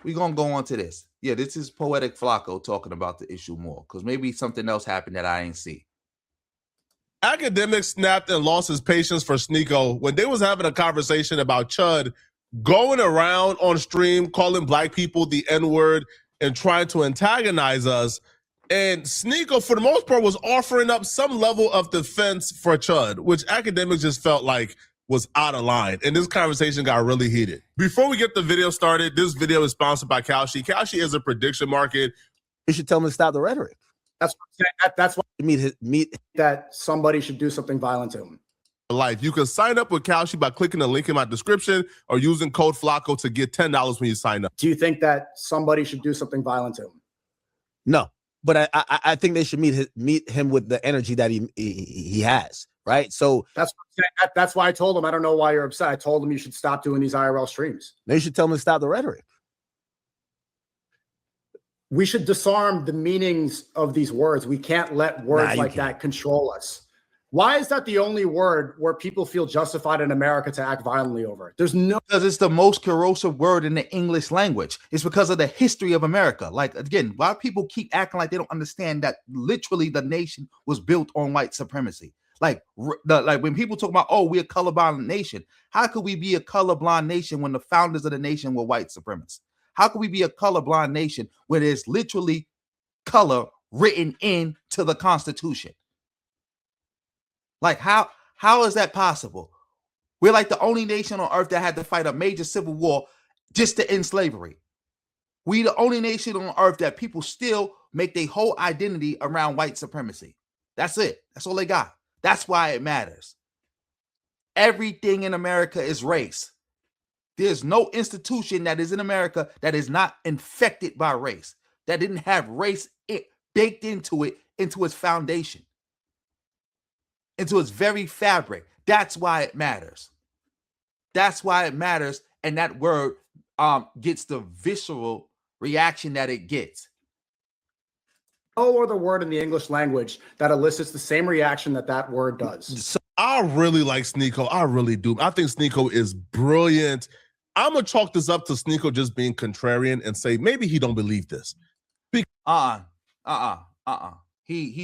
we're going to go on to this. Yeah, this is Poetik Flakko talking about the issue more because maybe something else happened that I ain't see. Akademiks snapped and lost his patience for Sneako when they was having a conversation about Chud going around on stream calling black people the N-word and trying to antagonize us. And Sneako, for the most part, was offering up some level of defense for Chud, which Akademiks just felt like was out of line. And this conversation got really heated. Before we get the video started, this video is sponsored by Kalshi. Kalshi is a prediction market. You should tell him to stop the rhetoric. That's why meet that somebody should do something violent to him. Life. You can sign up with Kalshi by clicking the link in my description or using code Flakko to get $10 when you sign up. Do you think that somebody should do something violent to him? No, but I think they should meet him with the energy that he has, right? So that's why I told him, I don't know why you're upset. I told him you should stop doing these IRL streams. They should tell him to stop the rhetoric. We should disarm the meanings of these words. We can't let words like that control us. Why is that the only word where people feel justified in America to act violently over? There's no... Because it's the most corrosive word in the English language. It's because of the history of America. Like, again, why people keep acting like they don't understand that literally the nation was built on white supremacy. Like when people talk about, oh, we're a colorblind nation. How could we be a colorblind nation when the founders of the nation were white supremacists? How could we be a colorblind nation where there's literally color written into the Constitution? Like, how is that possible? We're like the only nation on earth that had to fight a major civil war just to end slavery. We the only nation on earth that people still make their whole identity around white supremacy. That's it. That's all they got. That's why it matters. Everything in America is race. There's no institution that is in America that is not infected by race, that didn't have race baked into it, into its foundation, into its very fabric. That's why it matters. That's why it matters. And that word gets the visceral reaction that it gets. No other word in the English language that elicits the same reaction that word does. So I really like Sneako. I really do. I think Sneako is brilliant. I'm going to chalk this up to Sneako just being contrarian and say maybe he don't believe this. He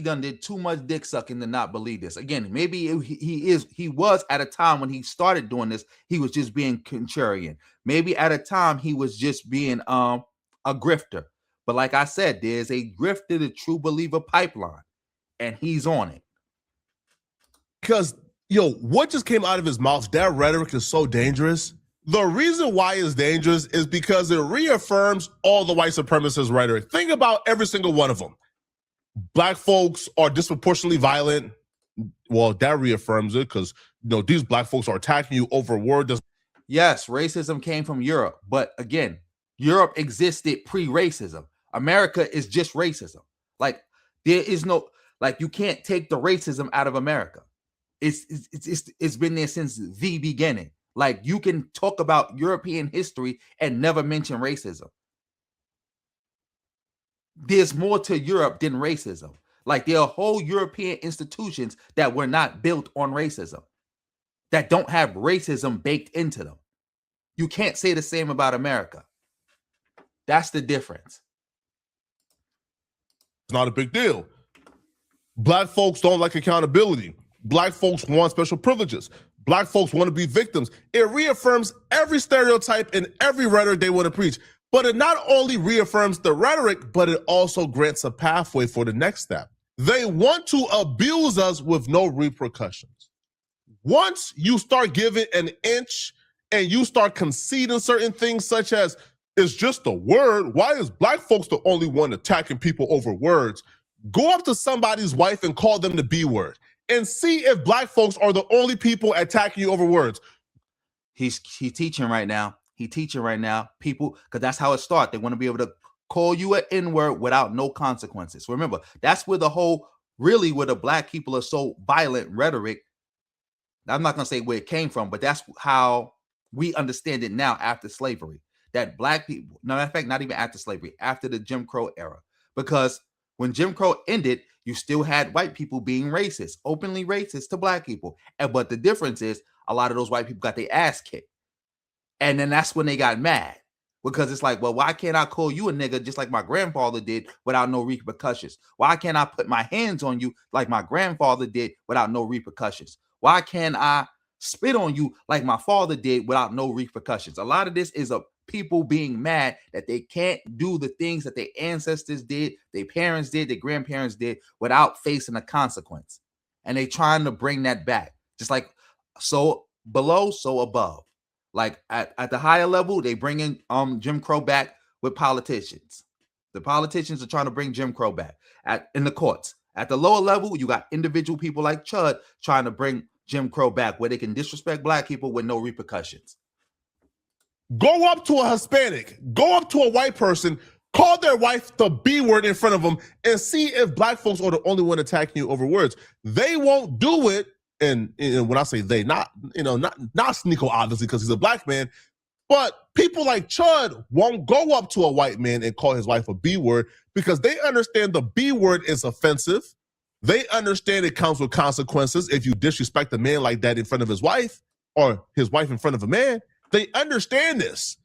done did too much dick sucking to not believe this. Again, maybe he was at a time when he started doing this, he was just being contrarian. Maybe at a time he was just being a grifter. But like I said, there's a grifter to true believer pipeline, and he's on it. Because, yo, what just came out of his mouth, that rhetoric is so dangerous. The reason why it's dangerous is because it reaffirms all the white supremacist rhetoric. Think about every single one of them. Black folks are disproportionately violent. Well, that reaffirms it because, you know, these black folks are attacking you over words. Yes, racism came from Europe. But again, Europe existed pre-racism. America is just racism. Like, there is no, like, you can't take the racism out of America. It's been there since the beginning. Like, you can talk about European history and never mention racism. There's more to Europe than racism. Like, there are whole European institutions that were not built on racism, that don't have racism baked into them. You can't say the same about America. That's the difference. It's not a big deal. Black folks don't like accountability. Black folks want special privileges. Black folks want to be victims. It reaffirms every stereotype and every rhetoric they want to preach. But it not only reaffirms the rhetoric, but it also grants a pathway for the next step. They want to abuse us with no repercussions. Once you start giving an inch and you start conceding certain things such as, it's just a word, why is black folks the only one attacking people over words? Go up to somebody's wife and call them the B word and see if black folks are the only people attacking you over words. He's teaching right now. He's teaching right now, people, because that's how it starts. They want to be able to call you an N-word without no consequences. Remember, that's where the whole, really where the black people are so violent rhetoric. I'm not going to say where it came from, but that's how we understand it now after slavery. That black people, no, in fact, not even after slavery, after the Jim Crow era. Because when Jim Crow ended, you still had white people being racist, openly racist to black people. But the difference is a lot of those white people got their ass kicked. And then that's when they got mad. Because it's like, well, why can't I call you a nigga just like my grandfather did without no repercussions? Why can't I put my hands on you like my grandfather did without no repercussions? Why can't I spit on you like my father did without no repercussions? A lot of this is people being mad that they can't do the things that their ancestors did, their parents did, their grandparents did without facing a consequence. And they trying to bring that back. Just like so below, so above. Like at the higher level, they bring in Jim Crow back with politicians. The politicians are trying to bring Jim Crow back in the courts. At the lower level, you got individual people like Chud trying to bring Jim Crow back where they can disrespect black people with no repercussions. Go up to a Hispanic, go up to a white person, call their wife the B word in front of them, and see if black folks are the only one attacking you over words. They won't do it. And when I say they, not Sneako, obviously, because he's a black man, but people like Chud won't go up to a white man and call his wife a B word because they understand the B word is offensive. They understand it comes with consequences if you disrespect a man like that in front of his wife or his wife in front of a man. They understand this,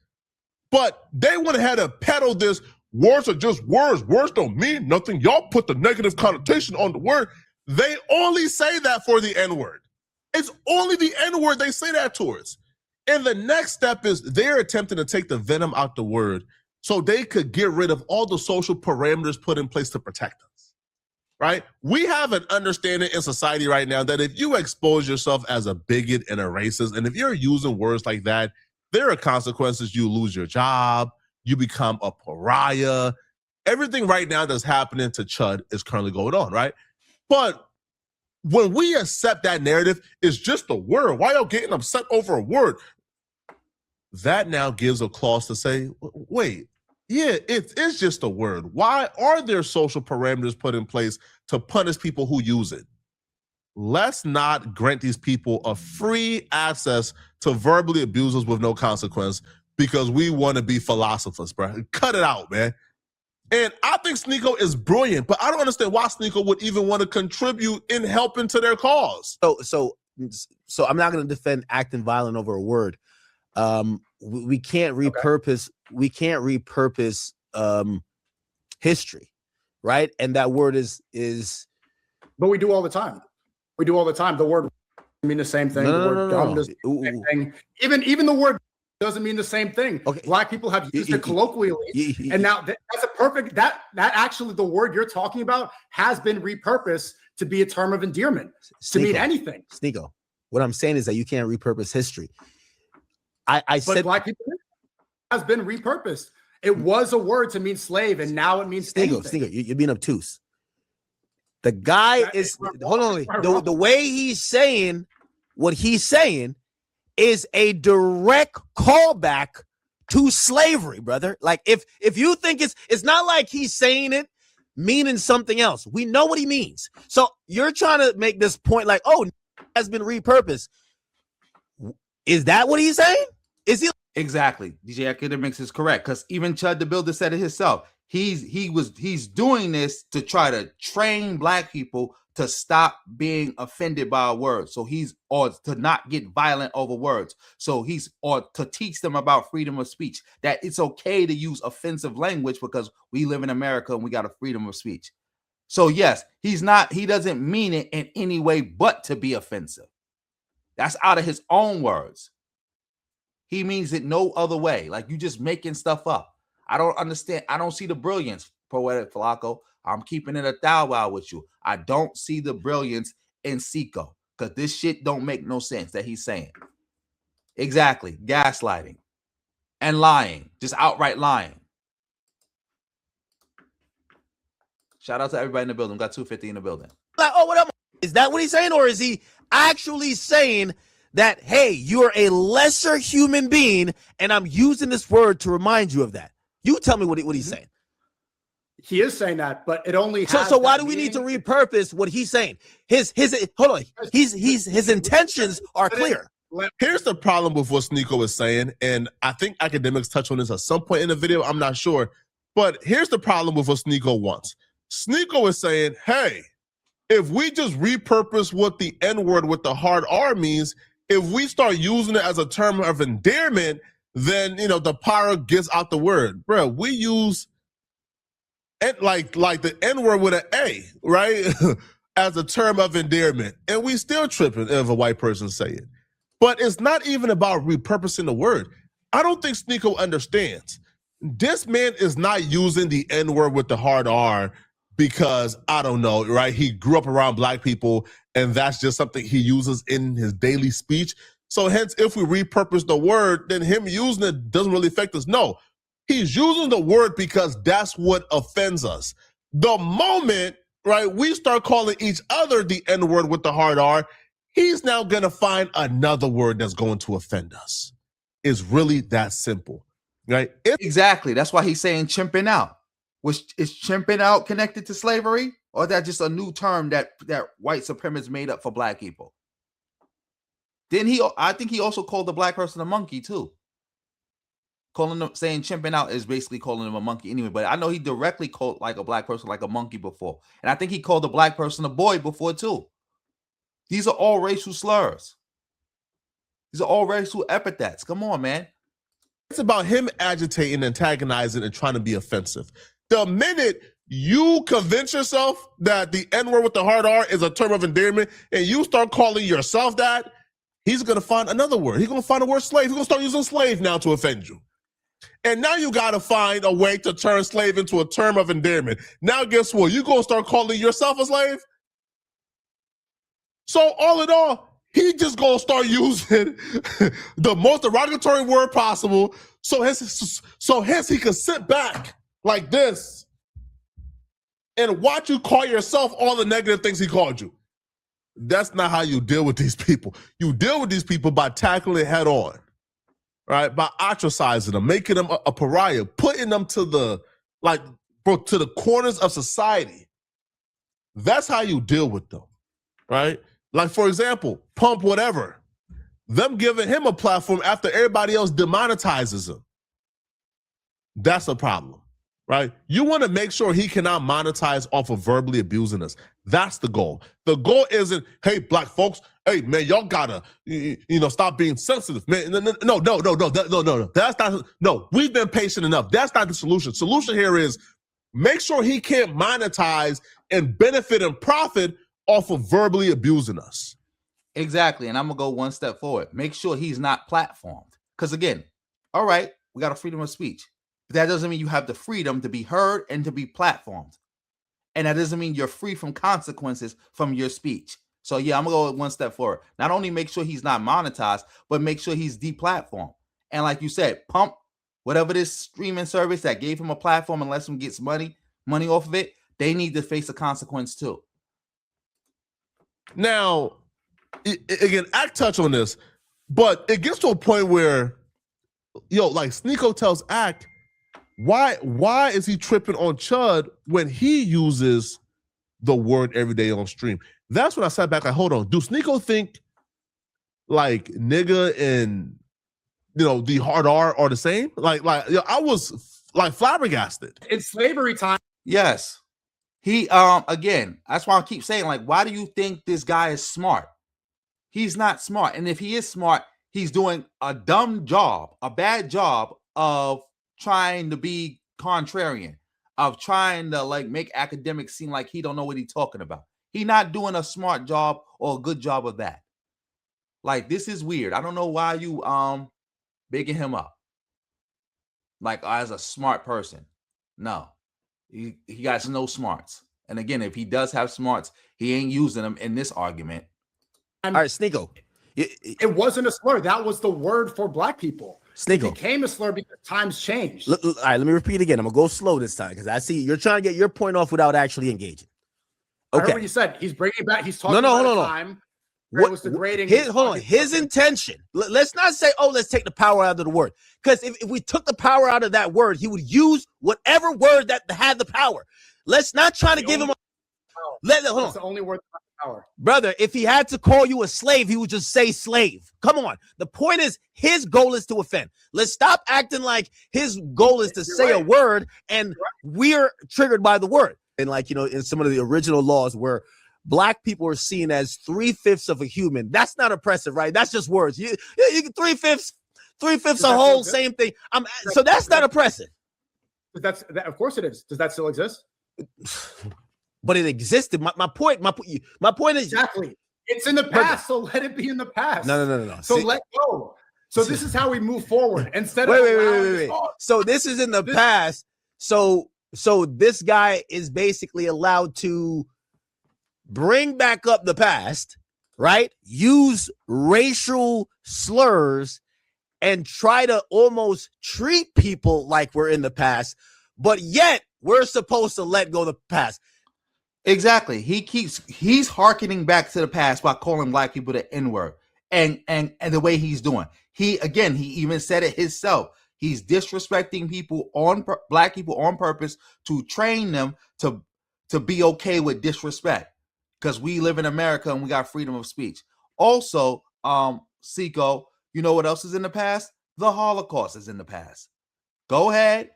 but they went ahead and peddle this. Words are just words. Words don't mean nothing. Y'all put the negative connotation on the word. They only say that for the N-word. It's only the N-word they say that towards. And the next step is they're attempting to take the venom out the word so they could get rid of all the social parameters put in place to protect us, right? We have an understanding in society right now that if you expose yourself as a bigot and a racist, and if you're using words like that, there are consequences. You lose your job, you become a pariah. Everything right now that's happening to Chud is currently going on, right? But when we accept that narrative, it's just a word. Why y'all getting upset over a word? That now gives a clause to say, wait, yeah, it's just a word. Why are there social parameters put in place to punish people who use it? Let's not grant these people a free access to verbally abuse us with no consequence because we want to be philosophers, bro. Cut it out, man. And I think Sneako is brilliant, but I don't understand why Sneako would even want to contribute in helping to their cause. So I'm not going to defend acting violent over a word. We can't repurpose. Okay. We can't repurpose history, right? And that word is. But we do all the time. We do all the time. The word mean the same thing. The word dumb does the same thing. Even the word doesn't mean the same thing. Okay. Black people have used it colloquially, and now that's a perfect that actually the word you're talking about has been repurposed to be a term of endearment to mean anything. Sneako, what I'm saying is that you can't repurpose history. I said black people has been repurposed. It was a word to mean slave, and now it means Sneako, you're being obtuse. The guy is hold on. The way he's saying what he's saying is a direct callback to slavery, brother. Like if you think it's not like he's saying it meaning something else. We know what he means. So you're trying to make this point like, oh, has been repurposed. Is that what he's saying? Is he exactly? DJ Akademiks is correct because even Chud the Builder said it himself. He's doing this to try to train black people to stop being offended by a word. So or to not get violent over words. So or to teach them about freedom of speech, that it's okay to use offensive language because we live in America and we got a freedom of speech. So yes, he doesn't mean it in any way but to be offensive. That's out of his own words. He means it no other way. Like you just making stuff up. I don't understand. I don't see the brilliance, Poetik Flakko. I'm keeping it 1,000 with you. I don't see the brilliance in Sneako because this shit don't make no sense that he's saying. Exactly. Gaslighting and lying. Just outright lying. Shout out to everybody in the building. Got 250 in the building. Like, oh, what up? Is that what he's saying? Or is he actually saying that, hey, you're a lesser human being and I'm using this word to remind you of that? You tell me what he's saying. He is saying that, but it only has so why do we need to repurpose what he's saying? His intentions are clear. Here's the problem with what Sneako is saying, and I think Akademiks touched on this at some point in the video. I'm not sure, but here's the problem with what Sneako wants. Sneako is saying, hey, if we just repurpose what the N-word with the hard R means, if we start using it as a term of endearment, then the power gets out the word. Bro, we use like the N-word with an A, right? As a term of endearment. And we still tripping if a white person say it. But it's not even about repurposing the word. I don't think Sneako understands. This man is not using the N-word with the hard R because, I don't know, right? He grew up around black people and that's just something he uses in his daily speech. So hence, if we repurpose the word, then him using it doesn't really affect us. No, he's using the word because that's what offends us. The moment, right, we start calling each other the N-word with the hard R, he's now gonna find another word that's going to offend us. It's really that simple, right? Exactly. That's why he's saying chimping out. Is chimping out connected to slavery? Or is that just a new term that white supremacists made up for black people? I think he also called the black person a monkey too. Saying chimping out is basically calling him a monkey anyway. But I know he directly called like a black person like a monkey before. And I think he called the black person a boy before too. These are all racial slurs. These are all racial epithets. Come on, man. It's about him agitating, antagonizing, and trying to be offensive. The minute you convince yourself that the N-word with the hard R is a term of endearment and you start calling yourself that, he's going to find another word. He's going to find the word slave. He's going to start using slave now to offend you. And now you got to find a way to turn slave into a term of endearment. Now guess what? You're going to start calling yourself a slave? So all in all, he just going to start using the most derogatory word possible so hence he can sit back like this and watch you call yourself all the negative things he called you. That's not how you deal with these people. You deal with these people by tackling it head on, right? By ostracizing them, making them a pariah, putting them to the corners of society. That's how you deal with them, right? Like, for example, Pump Whatever. Them giving him a platform after everybody else demonetizes him. That's a problem, right? You want to make sure he cannot monetize off of verbally abusing us. That's the goal. The goal isn't, hey, black folks, hey, man, y'all gotta, stop being sensitive, man. No. That's not, no, we've been patient enough. That's not the solution. Solution here is make sure he can't monetize and benefit and profit off of verbally abusing us. Exactly. And I'm going to go one step forward. Make sure he's not platformed. Because again, all right, we got a freedom of speech. But that doesn't mean you have the freedom to be heard and to be platformed. And that doesn't mean you're free from consequences from your speech. So yeah, I'm going to go one step forward. Not only make sure he's not monetized, but make sure he's deplatformed. And like you said, Pump, whatever this streaming service that gave him a platform and lets him get money off of it, they need to face a consequence too. Now, again, Act touch on this, but it gets to a point where, like Sneako tells Act, why is he tripping on Chud when he uses the word every day on stream? That's when I sat back like, hold on, do Sneako think like nigga and the hard R are the same? I was like flabbergasted. It's slavery time. Yes. He again, that's why I keep saying, like, why do you think this guy is smart? He's not smart. And if he is smart, he's doing a dumb job, a bad job of trying to be contrarian, of trying to like make academics seem like he don't know what he's talking about. He's not doing a smart job or a good job of that. Like, this is weird. I don't know why you bigging him up like as a smart person. No. He got no smarts. And again, if he does have smarts, he ain't using them in this argument. All right, Sneako. It wasn't a slur. That was the word for black people. Sneako. It became a slur because times changed. All right, let me repeat again. I'm going to go slow this time because I see you're trying to get your point off without actually engaging. Okay. I heard what you said. He's bringing it back. He's talking about a time where it was degrading. His intention. Let's not say, let's take the power out of the word. Because if we took the power out of that word, he would use whatever word that had the power. Let's not try to give him That's the only word that has power. Brother, if he had to call you a slave, he would just say slave. Come on. The point is, his goal is to offend. Let's stop acting like his goal is to say a word and we're triggered by the word. And like, in some of the original laws where black people are seen as 3/5 of a human, that's not oppressive, right? That's just words. You 3/5. 3/5 a whole, same thing. So that's not oppressive. Of course it is. Does that still exist? But it existed. My point is exactly. It's in the past, so let it be in the past. No. So let go. So this is how we move forward. Instead of wait. So this is in the past. So this guy is basically allowed to bring back up the past, right? Use racial slurs and try to almost treat people like we're in the past, but yet we're supposed to let go of the past. Exactly. He's hearkening back to the past by calling black people the N-word and the way he's doing. He even said it himself. He's disrespecting black people on purpose to train them to be okay with disrespect, because we live in America and we got freedom of speech. Also, Sneako, you know what else is in the past? The Holocaust is in the past. Go ahead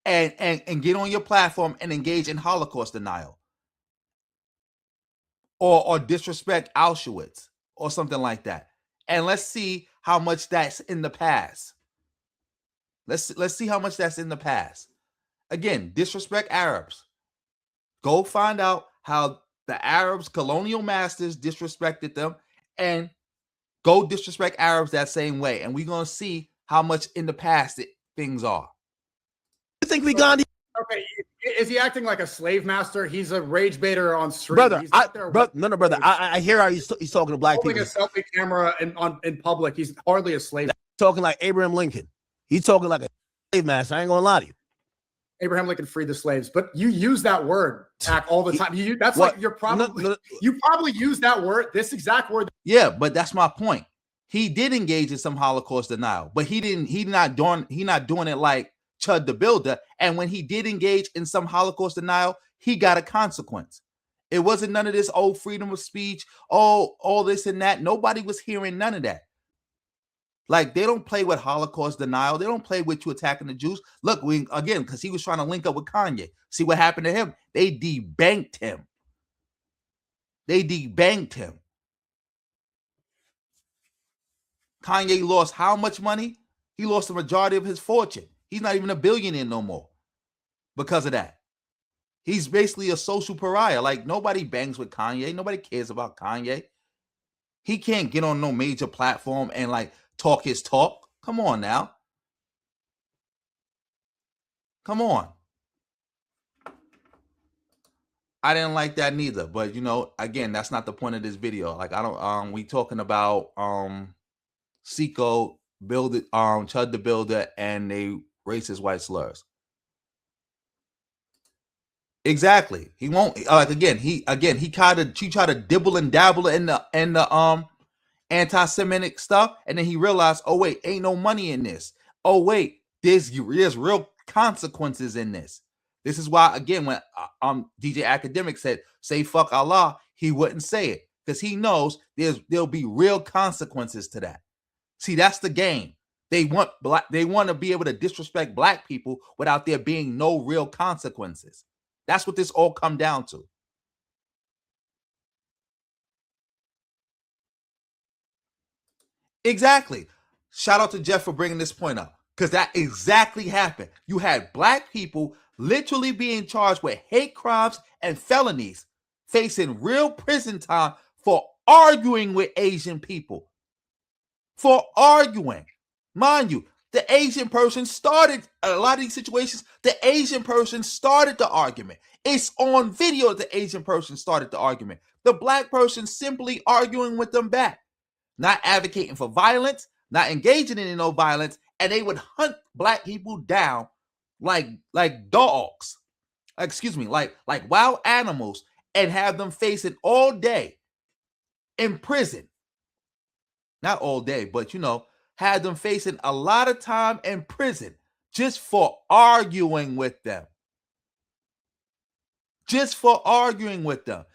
and get on your platform and engage in Holocaust denial. Or disrespect Auschwitz or something like that. And let's see how much that's in the past. Let's see how much that's in the past. Again, disrespect Arabs. Go find out how the Arabs, colonial masters, disrespected them, and go disrespect Arabs that same way. And we're going to see how much in the past things are. You think we got... Okay, is he acting like a slave master? He's a rage baiter on street. Brother, brother. I hear how he's talking to black people. Holding a selfie camera in public. He's hardly a slave. Talking like Abraham Lincoln. He's talking like a slave master. I ain't gonna lie to you. Abraham Lincoln freed the slaves, but you use that word all the time. That's what? Like you're probably you probably use that word, this exact word. Yeah, but that's my point. He did engage in some Holocaust denial, but he's not doing it like Chud the Builder. And when he did engage in some Holocaust denial, he got a consequence. It wasn't none of this freedom of speech, all this and that. Nobody was hearing none of that. Like, they don't play with Holocaust denial. They don't play with you attacking the Jews. Look, because he was trying to link up with Kanye. See what happened to him? They debanked him. Kanye lost how much money? He lost the majority of his fortune. He's not even a billionaire no more because of that. He's basically a social pariah. Like, nobody bangs with Kanye. Nobody cares about Kanye. He can't get on no major platform and talk his talk. Come on now. Come on. I didn't like that neither, but again, that's not the point of this video. We talking about Sneako, Chud the Builder, and they racist white slurs. Exactly. He won't he tried to dibble and dabble in the anti-Semitic stuff, and then he realized, oh wait, ain't no money in this. Oh wait, there's real consequences in this. This is why, again, when DJ Akademiks said say fuck Allah, he wouldn't say it, because he knows there'll be real consequences to that. See, that's the game. They want to be able to disrespect black people without there being no real consequences. That's what this all come down to. Exactly. Shout out to Jeff for bringing this point up, because that exactly happened. You had black people literally being charged with hate crimes and felonies, facing real prison time for arguing with Asian people. For arguing. Mind you, the Asian person started a lot of these situations. The Asian person started the argument. It's on video that the Asian person started the argument. The black person simply arguing with them back, not advocating for violence, not engaging in no violence, and they would hunt black people down like dogs. Excuse me, like wild animals, and have them facing all day in prison. Not all day, but had them facing a lot of time in prison just for arguing with them. Just for arguing with them.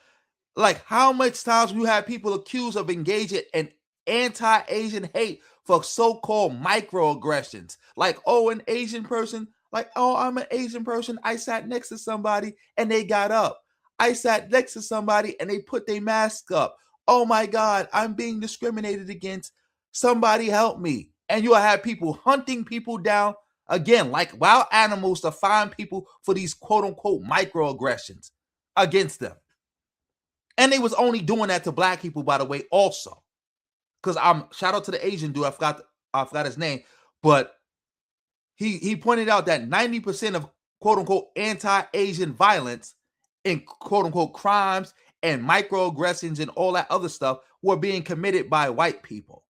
Like, how much times you have people accused of engaging in anti-Asian hate for so-called microaggressions? Like, oh, an Asian person, I'm an Asian person. I sat next to somebody and they got up. I sat next to somebody and they put their mask up. Oh my God, I'm being discriminated against. Somebody help me. and you'll have people hunting people down again, like wild animals, to find people for these quote unquote microaggressions against them. And they was only doing that to black people, by the way, also. Because shout out to the Asian dude, I forgot his name, but he pointed out that 90% of quote unquote anti-Asian violence and quote unquote crimes and microaggressions and all that other stuff were being committed by white people.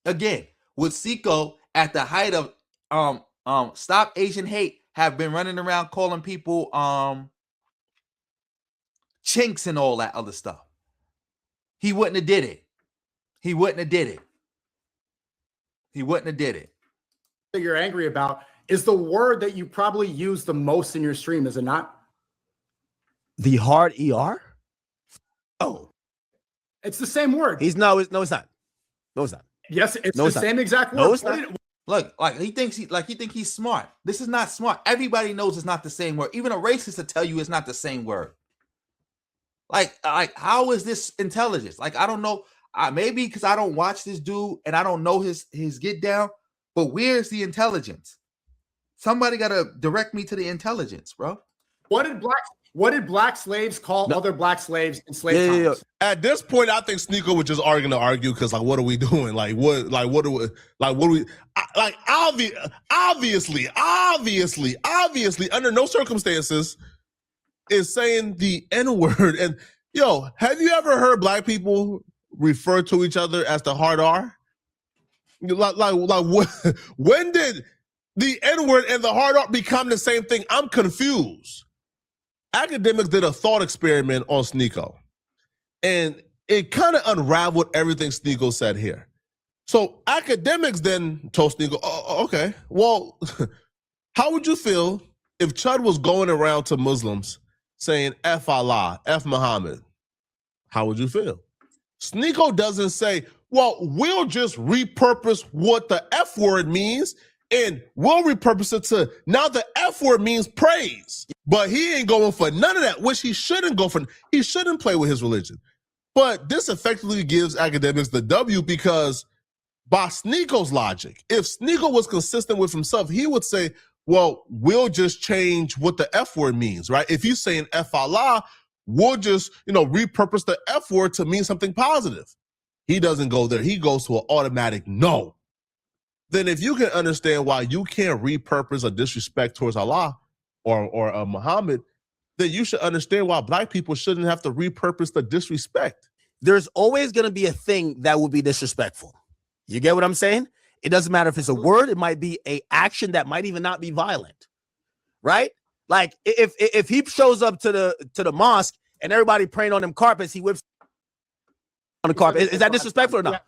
Again, with Sneako at the height of Stop Asian Hate have been running around calling people chinks and all that other stuff. He wouldn't have did it. He wouldn't have did it. He wouldn't have did it. That you're angry about is the word that you probably use the most in your stream, is it not? The hard ER? Oh. It's the same word. No, it's not. No, it's not. Yes, it's the same exact word. No, it's not. Look, like he thinks he's smart. This is not smart. Everybody knows it's not the same word. Even a racist will tell you it's not the same word. Like how is this intelligence? Like, I don't know. Maybe because I don't watch this dude and I don't know his get down, but where's the intelligence? Somebody got to direct me to the intelligence, bro. What did black slaves call other black slaves in slave times? At this point, I think Sneako was just arguing to argue because, like, what are we doing? Obviously, under no circumstances is saying the N-word. And yo, have you ever heard black people refer to each other as the hard R? When did the N-word and the hard R become the same thing? I'm confused. Akademiks did a thought experiment on Sneako, and it kind of unraveled everything Sneako said here. So Akademiks then told Sneako, oh, okay, well, how would you feel if Chud was going around to Muslims saying F Allah, F Muhammad? How would you feel? Sneako doesn't say, well, we'll just repurpose what the F word means and we'll repurpose it to, now the F word means praise. But he ain't going for none of that, which he shouldn't go for. He shouldn't play with his religion. But this effectively gives Akademiks the W, because by Sneako's logic, if Sneako was consistent with himself, he would say, well, we'll just change what the F word means, right? If he's saying F Allah, we'll just, repurpose the F word to mean something positive. He doesn't go there. He goes to an automatic no. Then if you can understand why you can't repurpose a disrespect towards Allah or Muhammad, then you should understand why black people shouldn't have to repurpose the disrespect. There's always going to be a thing that will be disrespectful. You get what I'm saying? It doesn't matter if it's a word. It might be an action that might even not be violent, right? Like if he shows up to the mosque and everybody praying on them carpets, he whips on the carpet. Is that disrespectful or not?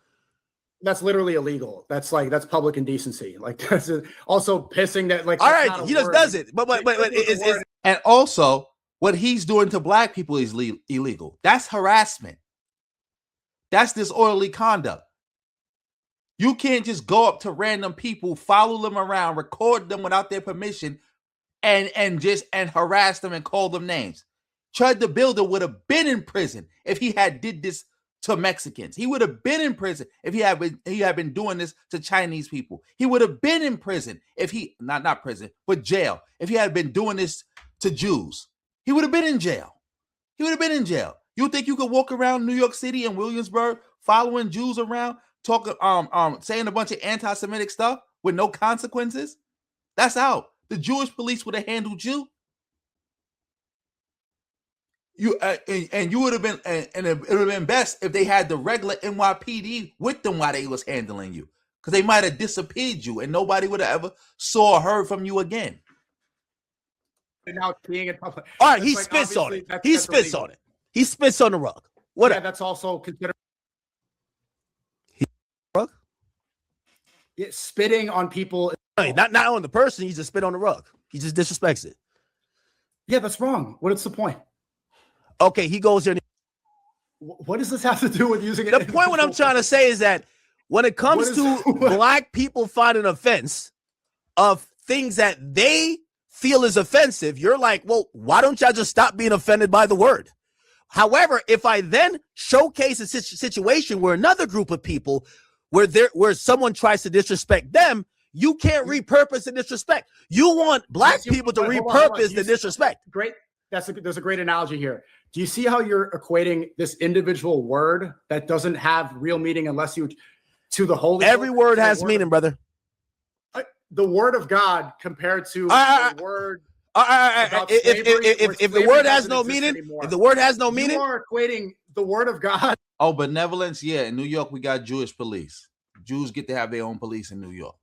That's literally illegal. That's public indecency. Like, that's also pissing that, like, all right, he just does it. But it's and also what he's doing to black people is illegal. That's harassment. That's disorderly conduct. You can't just go up to random people, follow them around, record them without their permission, and harass them and call them names. Chud the Builder would have been in prison if he had did this to Mexicans. He would have been in prison if he had been doing this to Chinese people. He would have been in prison if he not prison, but jail, if he had been doing this to Jews. He would have been in jail. He would have been in jail. You think you could walk around New York City and Williamsburg following Jews around, talking saying a bunch of anti-Semitic stuff with no consequences? That's out. The Jewish police would have handled you. You would have been, and it would have been best if they had the regular NYPD with them while they was handling you, because they might have disappeared you and nobody would have ever saw or heard from you again. And now being in public. All right, he spits on it. He spits on it. He spits on the rug. What? Yeah, that's also considered. Rug? Yeah, spitting on people. Not on the person. He just spit on the rug. He just disrespects it. Yeah, that's wrong. What is the point? Okay, he goes there. What does this have to do with using it? The point what I'm trying to say is that when it comes to black people finding offense of things that they feel is offensive, you're like, well, why don't y'all just stop being offended by the word? However, if I then showcase a situation where another group of people, where someone tries to disrespect them, you can't repurpose the disrespect. You want black people to repurpose the disrespect. Great. There's a great analogy here. Do you see how you're equating this individual word that doesn't have real meaning unless you to the holy? Every word has meaning, brother. The word of God compared to the word. If the word has no meaning, if the word has no meaning, you are equating the word of God. Oh, benevolence. Yeah, in New York we got Jewish police. Jews get to have their own police in New York.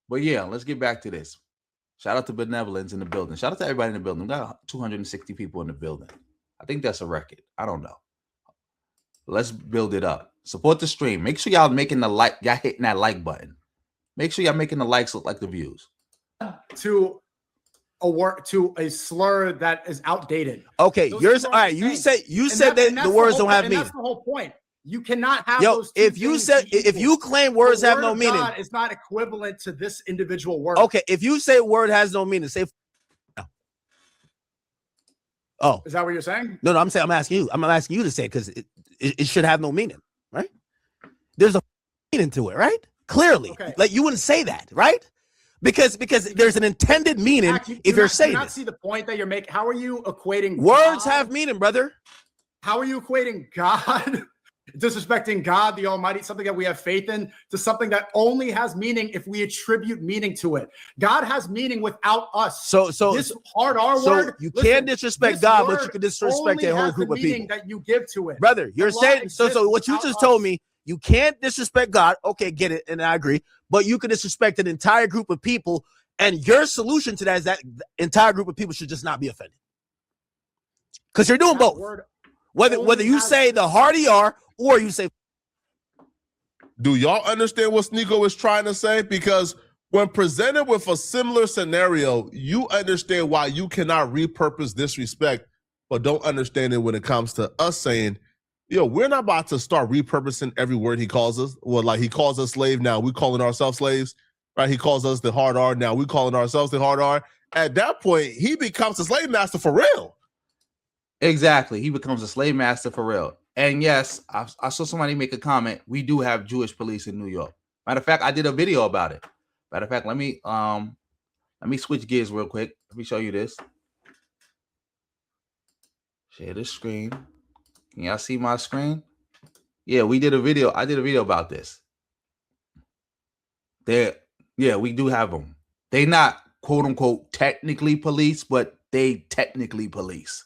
But yeah, let's get back to this. Shout out to benevolence in the building. Shout out to everybody in the building. We got 260 people in the building. I think that's a record. I don't know. Let's build it up. Support the stream. Make sure y'all making the like. Y'all hitting that like button. Make sure y'all making the likes look like the views. To a slur that is outdated. Okay, yours. All right, you said that the words don't have meaning. That's the whole point. You cannot have those. Those if you claim words have no meaning, God is not equivalent to this individual word. Okay, if you say word has no meaning, say. Oh, is that what you're saying? No, I'm asking you. I'm asking you to say it because it should have no meaning, right? There's a meaning to it, right? Clearly, okay. Like you wouldn't say that, right? Because there's an intended meaning if you're saying. Do you not see the point that you're making? How are you equating words God? Have meaning, brother? How are you equating God? Disrespecting God, the Almighty, something that we have faith in, to something that only has meaning if we attribute meaning to it. God has meaning without us. So this hard R word. You can't disrespect God, but you can disrespect a whole group of people. That you give to it, brother. You're saying so. What you just told me, you can't disrespect God. Okay, get it, and I agree. But you can disrespect an entire group of people, and your solution to that is that the entire group of people should just not be offended. Because you're doing both. Whether you say the hard ER or you say. Do y'all understand what Sneako is trying to say? Because when presented with a similar scenario, you understand why you cannot repurpose disrespect, but don't understand it when it comes to us saying, yo, we're not about to start repurposing every word he calls us. Well, like he calls us slave, now we calling ourselves slaves, right? He calls us the hard R, now we calling ourselves the hard R. At that point, he becomes a slave master for real. Exactly. He becomes a slave master for real. And yes, I saw somebody make a comment. We do have Jewish police in New York. Matter of fact, I did a video about it. Matter of fact, let me switch gears real quick. Let me show you this. Share this screen. Can y'all see my screen? Yeah, we did a video. I did a video about this. Yeah, we do have them. They not quote unquote technically police, but they technically police.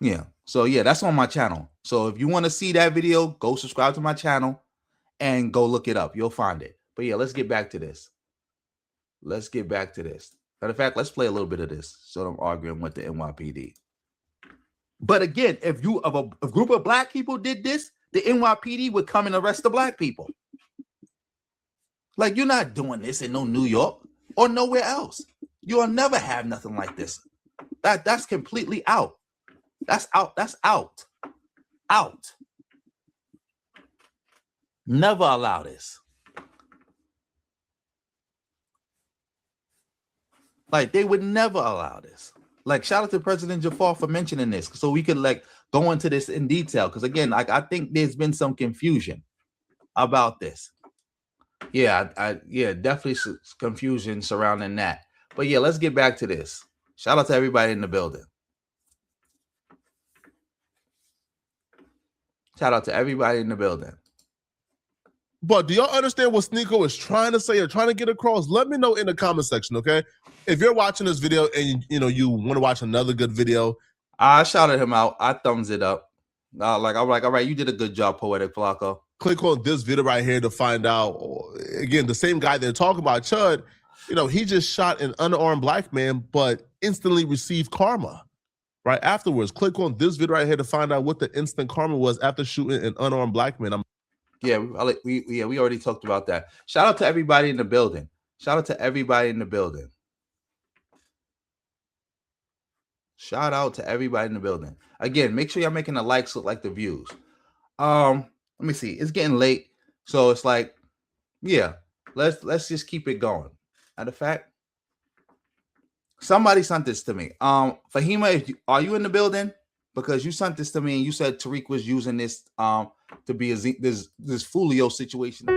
Yeah. So yeah, that's on my channel. So if you want to see that video, go subscribe to my channel and go look it up. You'll find it. But yeah, let's get back to this. Matter of fact, let's play a little bit of this so I'm arguing with the NYPD. But again, if a group of black people did this, the NYPD would come and arrest the black people. Like, you're not doing this in no New York or nowhere else. You'll never have nothing like this. That's completely out. That's out. Never allow this. Like, they would never allow this. Like, shout out to President Jafar for mentioning this, so we could like go into this in detail. Because again, like I think there's been some confusion about this. Yeah, definitely confusion surrounding that. But yeah, let's get back to this. Shout out to everybody in the building. But do y'all understand what Sneako is trying to say or trying to get across? Let me know in the comment section, okay? If you're watching this video and you want to watch another good video, I shouted him out. I thumbs it up. I'm like, all right, you did a good job, Poetik Flakko. Click on this video right here to find out. Again, the same guy they're talking about, Chud. He just shot an unarmed black man, but instantly received karma right afterwards. Click on this video right here to find out what the instant karma was after shooting an unarmed black man. Yeah, we already talked about that. Shout out to everybody in the building. Again, make sure y'all making the likes look like the views. Let me see. It's getting late, so it's like, yeah, let's just keep it going. Matter of fact, Somebody sent this to me. Fahima, are you in the building? Because you sent this to me and you said Tariq was using this to be this Fulio situation.